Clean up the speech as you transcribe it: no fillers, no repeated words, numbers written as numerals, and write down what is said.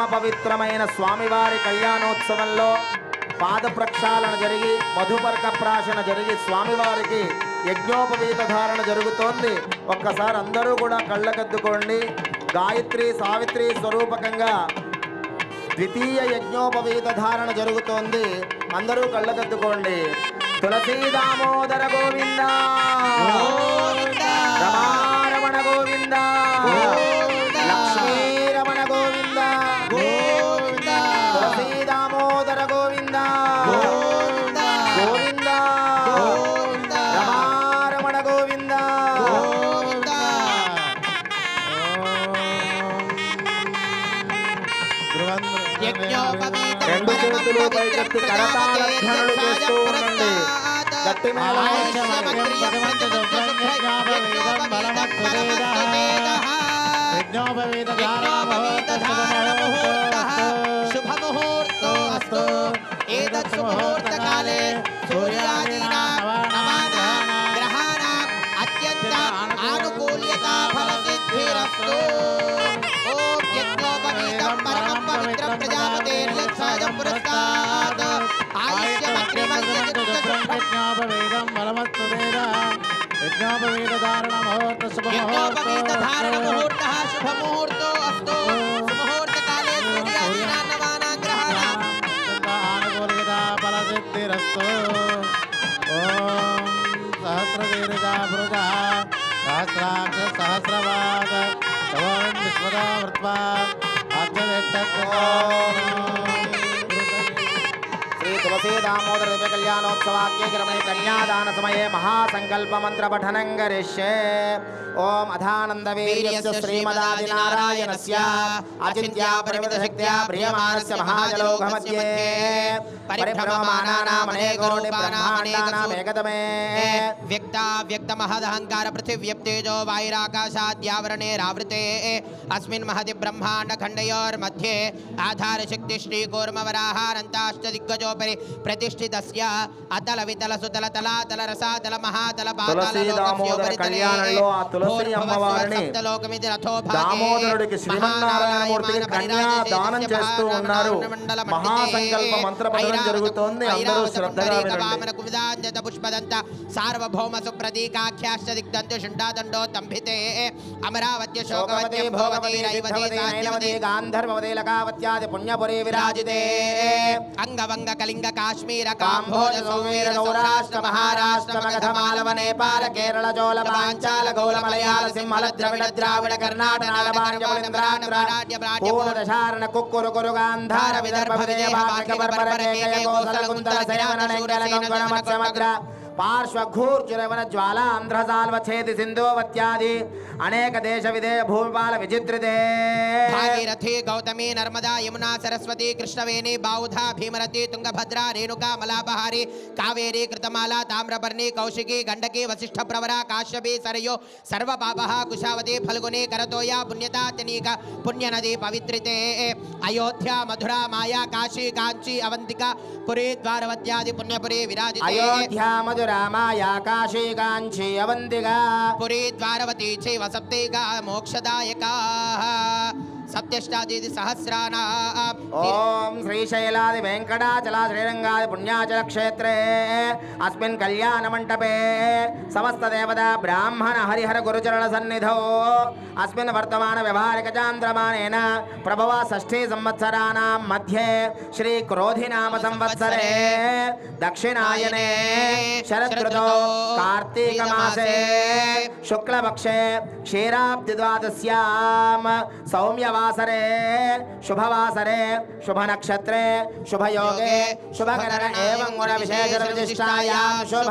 పవిత్రమైన స్వామివారి కళ్యాణోత్సవంలో పాద ప్రక్షాళన జరిగి మధుపర్క ప్రాశన జరిగి స్వామివారికి యజ్ఞోపవీత ధారణ జరుగుతోంది. ఒక్కసారి అందరూ కూడా కళ్ళకద్దుకోండి. గాయత్రి సావిత్రి స్వరూపకంగా ద్వితీయ యజ్ఞోపవీత ధారణ జరుగుతోంది. అందరూ కళ్ళకద్దుకోండి. తులసీ దామోదర గోవింద, రమారమణ గోవింద, లక్ష్మీ రమణ గోవింద, తులసీ దామోదర గోవింద, గోవింద, రమారమణ గోవింద. రెండు చేతులు పైకెత్తి కరతాళ ధ్వనులు చేస్తూ ఉండండి. గట్టి శుభముహూర్తోస్తు ఏతత్ శుభముహూర్తకాలే సూర్యాదీనాం గ్రహాణాం అత్యంత ఆనుకూల్యతా ఫలసిద్ధిరస్తు. ఓం యజ్ఞోపవీతం పరమం పవిత్రం ప్రజాపతేర్యత్సాయం పురస్కారాత్ ఆయుష్యమగ్నిమస్యజ్ఞోపవీతం పరమస్తువేద యజ్ఞోపవీత ధారణ ముహూర్త శుభముహూర్త ధారణ ముహూర్త శుభముహూర్తో అస్తు. శుభముహూర్తకాలే సూర్యాదీనాం నవానాం గ్రహాణాం ఆనుకూల్యతా ఫలసిద్ధిరస్తు. ఓం సహస్రదీర్ఘా పురుష సహస్రాక్ష సహస్రవాద శవం విశ్వదా వృత్వా శ్రీ తులసీ దామోదర దివ్య కళ్యాణోత్సవాఖ్యే क्रमे कन्यादान समये महासंकल्प मंत्र पठनं करिष्ये. ओम अधानंद वीर्यस्य श्रीमदादिनारायणस्य अचिन्त्या परिमित शक्त्या प्रियमानस्य महाजलोकमध्ये परिभ्रममानानां अनेकोटि ब्रह्माण्डानां एकतमे व्यक्ता व्यक्त महदहंकार पृथिव्यप्तेजो वायुराकाशाद्यावरणे रावृते अस्मिन् महति ब्रह्मांड खण्डयोर्मध्ये आधार शक्ति श्री कूर्मवराहानन्ताश्च दिग्गजोपरि प्रतिष्ठितस्य अतल वितल सुतल तलातल रसातल महातल पाताल लोकस्योपरि कल्याणलो आ तुलसी అమ్మవారిని దామోదరుడికి శ్రీమన్నారాయణమూర్తికి కన్యాదానం చేస్తూ ఉన్నారు. మహాసంకల్ప మంత్ర పఠనం జరుగుతోంది. అందరూ శ్రద్ధగా వినండి. పుష్పదంత సార్వభౌమ సుప్రతీకాఖ్యాశ్చ దిగ్దంతు శుండాదండో తంభితే అమరావత్య శోకవతి భోగవతి రైవతి నైనవతి గాంధర్వవతి లకావత్యాది పుణ్యపురీ విరాజితే అంగవంగ కళింగ కాశ్మీర కాంభోజ సౌమీర సౌరాష్ట్ర మహారాష్ట్ర మగధ మాలవ నేపాల కేరళ చోళ పాంచాల గౌళ మలయాళ సింహళ ద్రవిడ ద్రావిడ కర్ణాటక పూర్వదశారణ కుక్కురు కురు గాంధార విదర్భ విజయ భాగ పర్వర కేకయ కోసల కుంతల శయవన నెంగల గంగణ మత్స్యమగ్ర पार्श्वघूर्जुरवन ज्वाला आंध्रसाल्व छेदि सिंधुवत्यादि अनेक देश विदेश भूमिपाल विचित्रिते भागीरथी गौतमी नर्मदा यमुना सरस्वती कृष्णवेणी बाहुधा भीमरती तुंगभद्रा रेणुका मलाबहारी कावेरी कृतमाला ताम्रपर्णी कौशिकी गंडकी वसिष्ठ प्रवरा काश्यपी सरयो सर्वपापः कुशावती फल्गुनी करतोया पुण्यता तनीका पुण्यनदी पवित्रिते अयोध्या मधुरा माया काशी कांची अवंतिका पुरी द्वारवत्यादि पुण्यपुरी विराजिते अयोध्या रामाया काशी कांची अवंतिका पुरी द्वारवती चैव सप्तैका मोक्षदायका सप्तष्टादीति सहस्राणाम्. ओम श्रीशैलादि वेंकटाचल श्रीरंगादि पुण्याचल क्षेत्रे अस्मिन् कल्याण मंटपे समस्त देवता ब्राह्मण हरिहर गुरुचरण सन्निधौ अस्मिन् वर्तमान व्यवहारिक चांद्रमानेन प्रभव षष्ठी संवत्सराणां मध्ये श्री क्रोधि नाम संवत्सरे दक्षिणायने शरद ऋतौ कार्तिक मासे शुक्लपक्षे क्षीराब्धि द्वादश्याम सौम्यवासरे शुभवासरे शुभ नक्षत्रे शुभ योगे शुभ करण एवं गुण विशेष विशिष्टायां शुभ